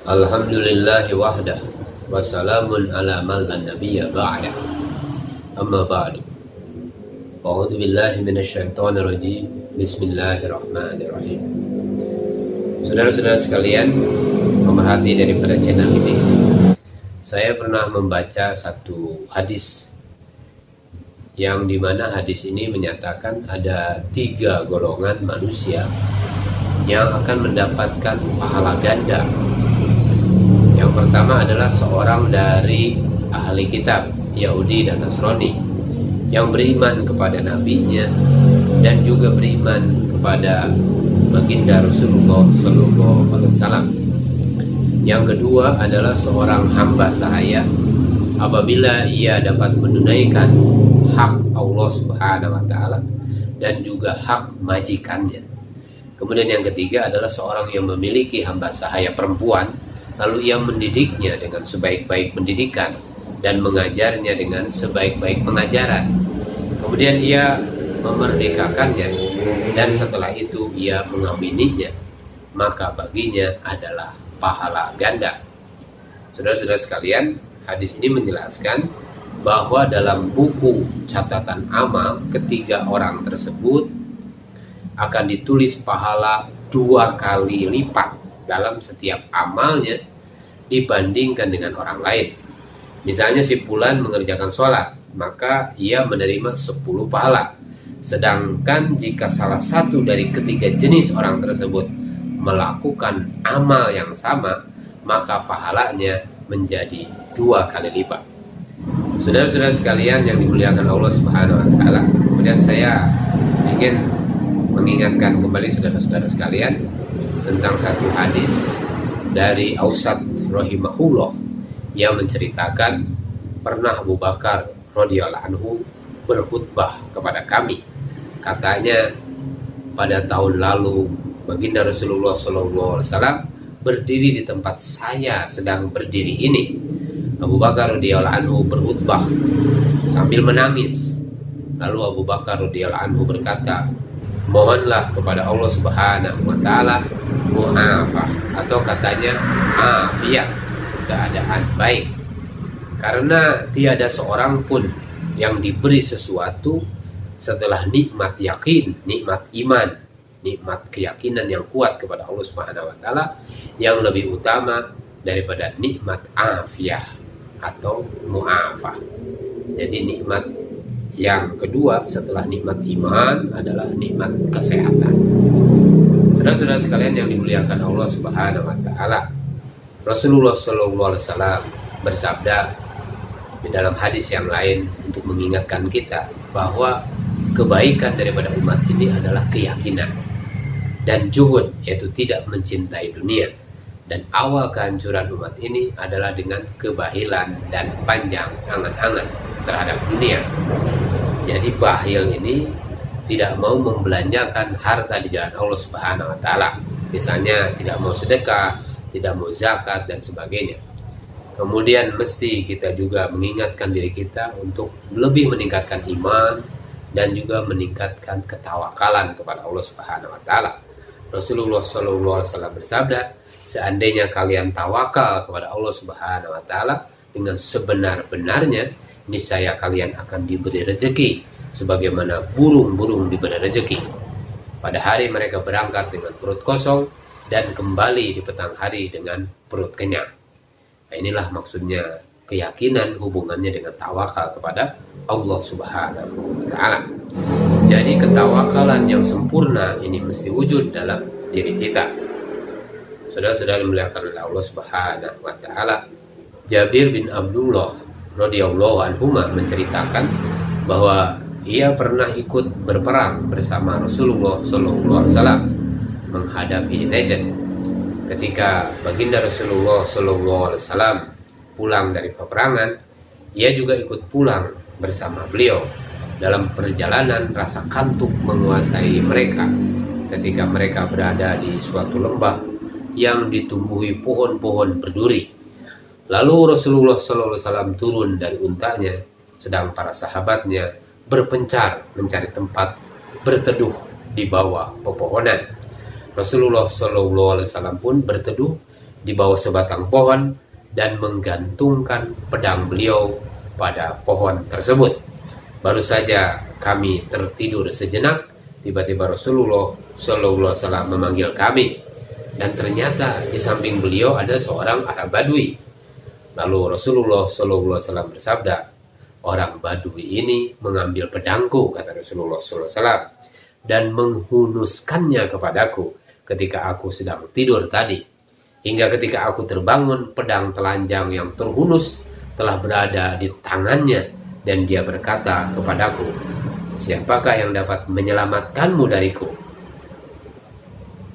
Alhamdulillahi wahdah wassalamun ala man la nabiyya ba'dah. Amma ba'du. A'udzu billahi minasyaitonir rajim. Bismillahirrahmanirrahim. Saudara-saudara sekalian, pemerhati daripada channel ini, saya pernah membaca satu hadis yang dimana hadis ini menyatakan ada 3 golongan manusia yang akan mendapatkan pahala ganda. Yang pertama adalah seorang dari ahli kitab Yahudi dan Nasrani yang beriman kepada nabinya dan juga beriman kepada baginda Rasulullah SAW. Yang kedua adalah seorang hamba sahaya apabila ia dapat menunaikan hak Allah Subhanahu wa Ta'ala dan juga hak majikannya. Kemudian yang ketiga adalah seorang yang memiliki hamba sahaya perempuan, lalu ia mendidiknya dengan sebaik-baik pendidikan dan mengajarnya dengan sebaik-baik pengajaran. Kemudian ia memerdekakannya dan setelah itu ia mengawininya, maka baginya adalah pahala ganda. Saudara-saudara sekalian, hadis ini menjelaskan bahwa dalam buku catatan amal ketiga orang tersebut akan ditulis pahala 2 kali lipat dalam setiap amalnya dibandingkan dengan orang lain. Misalnya si fulan mengerjakan sholat, maka ia menerima 10 pahala. Sedangkan jika salah satu dari ketiga jenis orang tersebut melakukan amal yang sama, maka pahalanya menjadi 2 kali lipat. Saudara-saudara sekalian yang dimuliakan Allah Subhanahu wa Ta'ala, kemudian saya ingin mengingatkan kembali saudara-saudara sekalian tentang satu hadis dari Ausad rahimahullah yang menceritakan pernah Abu Bakar radhiyallahu anhu berkhutbah kepada kami. Katanya pada tahun lalu baginda Rasulullah SAW berdiri di tempat saya sedang berdiri ini. Abu Bakar radhiyallahu anhu berkhutbah sambil menangis. Lalu Abu Bakar radhiyallahu anhu berkata, mohonlah kepada Allah Subhanahu wa Ta'ala mu'afah, atau katanya afiat, keadaan baik. Karena tiada seorang pun yang diberi sesuatu setelah nikmat yakin, nikmat iman, nikmat keyakinan yang kuat kepada Allah Subhanahu wa Ta'ala yang lebih utama daripada nikmat afiah atau mu'afah. Jadi nikmat yang kedua setelah nikmat iman adalah nikmat kesehatan. Saudara-saudara sekalian yang dimuliakan Allah Subhanahu wa Ta'ala, Rasulullah SAW bersabda di dalam hadis yang lain untuk mengingatkan kita bahwa kebaikan daripada umat ini adalah keyakinan dan juhud, yaitu tidak mencintai dunia. Dan awal kehancuran umat ini adalah dengan kebahilan dan panjang angan-angan terhadap dunia. Jadi bahil ini tidak mau membelanjakan harta di jalan Allah Subhanahu wa Ta'ala. Misalnya tidak mau sedekah, tidak mau zakat dan sebagainya. Kemudian mesti kita juga mengingatkan diri kita untuk lebih meningkatkan iman dan juga meningkatkan ketawakalan kepada Allah Subhanahu wa Ta'ala. Rasulullah SAW bersabda, seandainya kalian tawakal kepada Allah Subhanahu wa Ta'ala dengan sebenar-benarnya, niscaya kalian akan diberi rezeki sebagaimana burung-burung diberi rezeki. Pada hari mereka berangkat dengan perut kosong dan kembali di petang hari dengan perut kenyang. Nah, inilah maksudnya keyakinan hubungannya dengan tawakal kepada Allah Subhanahu wa Ta'ala. Jadi ketawakalan yang sempurna ini mesti wujud dalam diri kita. Saudara-saudara dimuliakan oleh Allah Subhanahu wa Ta'ala, Jabir bin Abdullah radhiyallahu anhu menceritakan bahwa ia pernah ikut berperang bersama Rasulullah SAW menghadapi Najd. Ketika baginda Rasulullah SAW pulang dari peperangan, ia juga ikut pulang bersama beliau. Dalam perjalanan rasa kantuk menguasai mereka ketika mereka berada di suatu lembah yang ditumbuhi pohon-pohon berduri. Lalu Rasulullah SAW turun dari untanya, sedang para sahabatnya berpencar mencari tempat berteduh di bawah pepohonan. Rasulullah SAW pun berteduh di bawah sebatang pohon dan menggantungkan pedang beliau pada pohon tersebut. Baru saja kami tertidur sejenak, tiba-tiba Rasulullah Shallallahu Alaihi Wasallam memanggil kami, dan ternyata di samping beliau ada seorang Arab Badui. Lalu Rasulullah Shallallahu Alaihi Wasallam bersabda, orang Badui ini mengambil pedangku, kata Rasulullah Shallallahu Alaihi Wasallam, dan menghunuskannya kepadaku ketika aku sedang tidur tadi. Hingga ketika aku terbangun, pedang telanjang yang terhunus telah berada di tangannya, dan dia berkata kepadaku, siapakah yang dapat menyelamatkanmu dariku?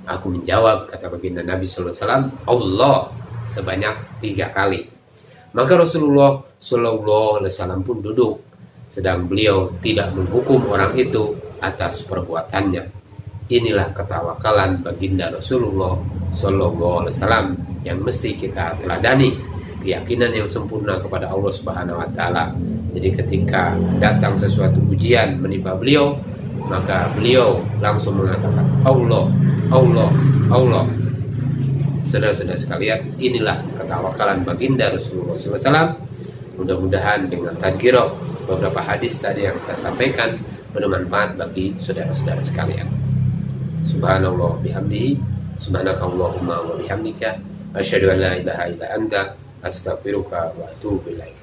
Aku menjawab, kata baginda Nabi Sallallahu Alaihi Wasallam, Allah, sebanyak 3 kali. Maka Rasulullah Sallallahu Alaihi Wasallam pun duduk, sedang beliau tidak menghukum orang itu atas perbuatannya. Inilah ketawakalan baginda Rasulullah Sallallahu Alaihi Wasallam yang mesti kita teladani, keyakinan yang sempurna kepada Allah Subhanahu Wa Taala. Jadi ketika datang sesuatu ujian menimpa beliau, maka beliau langsung mengatakan Allah, Allah, Allah. Saudara-saudara sekalian, inilah ketawakalan baginda Rasulullah Sallallahu Alaihi Wasallam. Mudah-mudahan dengan tadkirah beberapa hadis tadi yang saya sampaikan bermanfaat bagi saudara-saudara sekalian. Subhanallah bihamdihi, subhanakallahumma wa bihamdika, asyhadu an la ilaha illa anta, astaghfiruka wa atubu ilaik.